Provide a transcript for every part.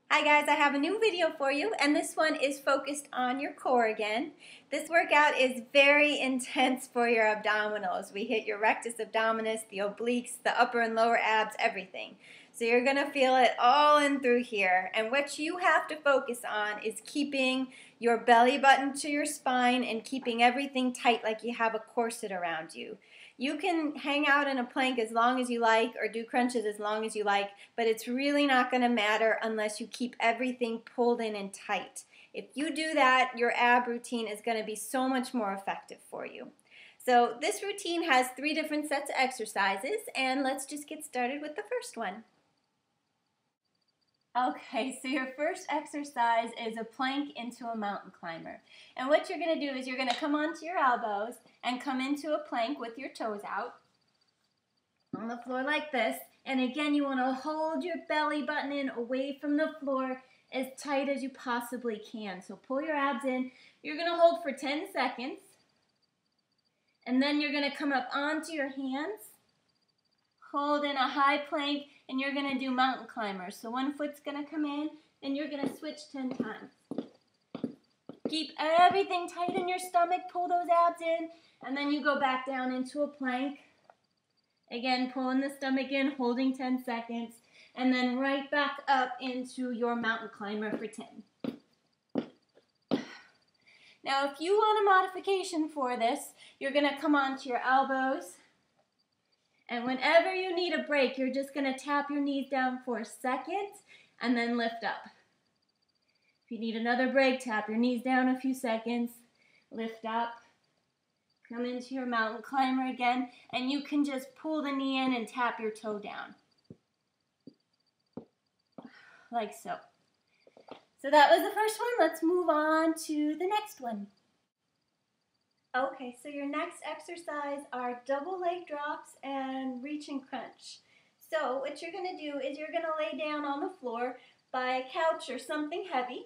Hi guys, I have a new video for you, and this one is focused on your core again. This workout is very intense for your abdominals. We hit your rectus abdominis, the obliques, the upper and lower abs, everything. So you're going to feel it all in through here, and what you have to focus on is keeping your belly button to your spine and keeping everything tight like you have a corset around you. You can hang out in a plank as long as you like or do crunches as long as you like, but it's really not going to matter unless you keep everything pulled in and tight. If you do that, your ab routine is going to be so much more effective for you. So this routine has 3 different sets of exercises, and let's just get started with the first one. Okay, so your first exercise is a plank into a mountain climber. And what you're going to do is you're going to come onto your elbows and come into a plank with your toes out on the floor like this. And again, you want to hold your belly button in away from the floor as tight as you possibly can. So pull your abs in. You're going to hold for 10 seconds. And then you're going to come up onto your hands, hold in a high plank, and you're going to do mountain climbers. So one foot's going to come in, and you're going to switch 10 times. Keep everything tight in your stomach, pull those abs in, and then you go back down into a plank. Again, pulling the stomach in, holding 10 seconds, and then right back up into your mountain climber for 10. Now, if you want a modification for this, you're going to come onto your elbows, and whenever you need a break, you're just going to tap your knees down for a second and then lift up. If you need another break, tap your knees down a few seconds, lift up, come into your mountain climber again, and you can just pull the knee in and tap your toe down. Like so. So that was the first one. Let's move on to the next one. Okay, so your next exercise are double leg drops and reach and crunch. So what you're going to do is you're going to lay down on the floor by a couch or something heavy.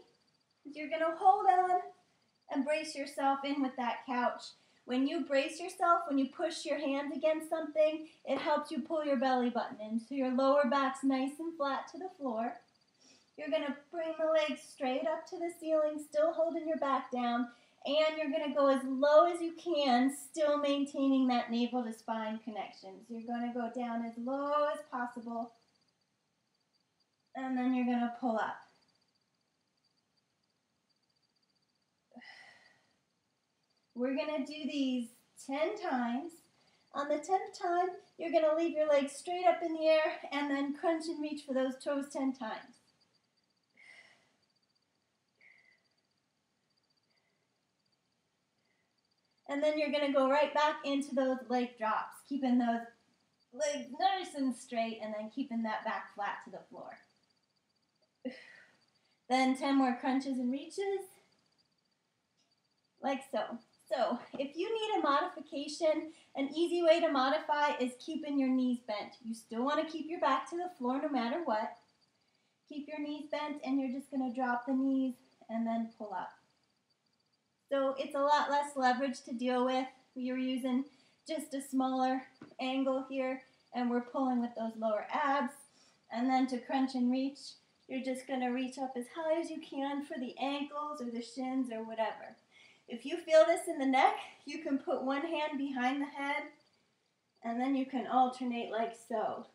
You're going to hold on and brace yourself in with that couch. When you brace yourself, when you push your hands against something, it helps you pull your belly button in so your lower back's nice and flat to the floor. You're going to bring the legs straight up to the ceiling, still holding your back down, and you're going to go as low as you can, still maintaining that navel to spine connection. So you're going to go down as low as possible, and then you're going to pull up. We're going to do these 10 times. On the 10th time, you're going to leave your legs straight up in the air and then crunch and reach for those toes 10 times. And then you're going to go right back into those leg drops, keeping those legs nice and straight and then keeping that back flat to the floor. Then 10 more crunches and reaches, like so. So if you need a modification, an easy way to modify is keeping your knees bent. You still want to keep your back to the floor no matter what. Keep your knees bent, and you're just going to drop the knees and then pull up. So it's a lot less leverage to deal with. You're using just a smaller angle here, and we're pulling with those lower abs. And then to crunch and reach, you're just going to reach up as high as you can for the ankles or the shins or whatever. If you feel this in the neck, you can put one hand behind the head, and then you can alternate like so.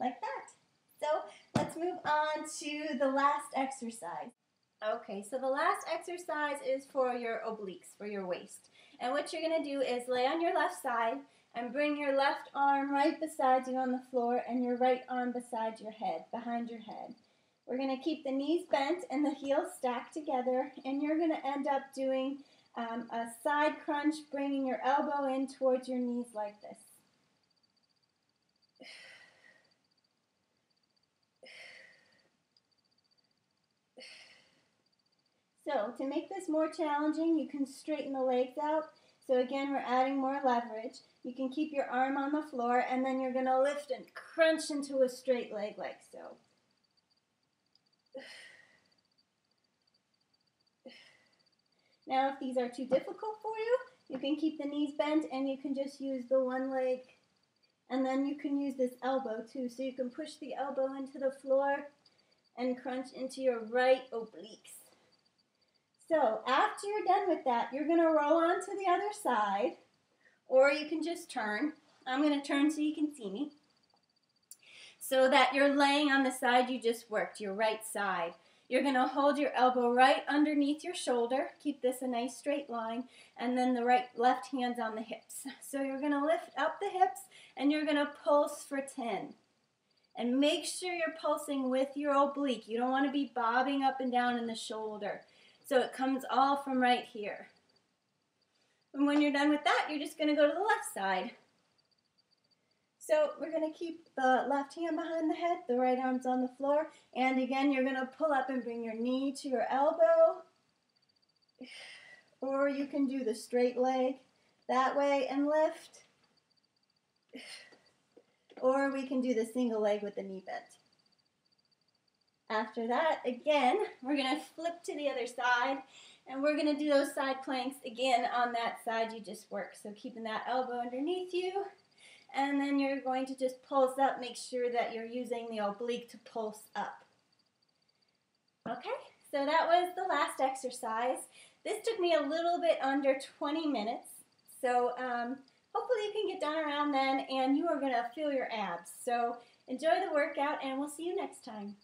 Like that. So let's move on to the last exercise. Okay, so the last exercise is for your obliques, for your waist. And what you're going to do is lay on your left side and bring your left arm right beside you on the floor and your right arm beside your head, behind your head. We're going to keep the knees bent and the heels stacked together, and you're going to end up doing a side crunch, bringing your elbow in towards your knees like this. So to make this more challenging, you can straighten the legs out. So again, we're adding more leverage. You can keep your arm on the floor, and then you're going to lift and crunch into a straight leg like so. Now, if these are too difficult for you, you can keep the knees bent and you can just use the one leg, and then you can use this elbow too. So you can push the elbow into the floor and crunch into your right obliques. So after you're done with that, you're going to roll on to the other side, or you can just turn. I'm going to turn so you can see me. So that you're laying on the side you just worked, your right side. You're going to hold your elbow right underneath your shoulder. Keep this a nice straight line. And then the left hand's on the hips. So you're going to lift up the hips and you're going to pulse for 10. And make sure you're pulsing with your oblique. You don't want to be bobbing up and down in the shoulder. So it comes all from right here. And when you're done with that, you're just going to go to the left side. So we're going to keep the left hand behind the head, the right arm's on the floor, and again you're going to pull up and bring your knee to your elbow, or you can do the straight leg that way and lift, or we can do the single leg with the knee bent. After that, again, we're going to flip to the other side, and we're going to do those side planks again on that side you just worked. So keeping that elbow underneath you. And then you're going to just pulse up. Make sure that you're using the oblique to pulse up. Okay, so that was the last exercise. This took me a little bit under 20 minutes. So hopefully you can get done around then and you are going to feel your abs. So enjoy the workout and we'll see you next time.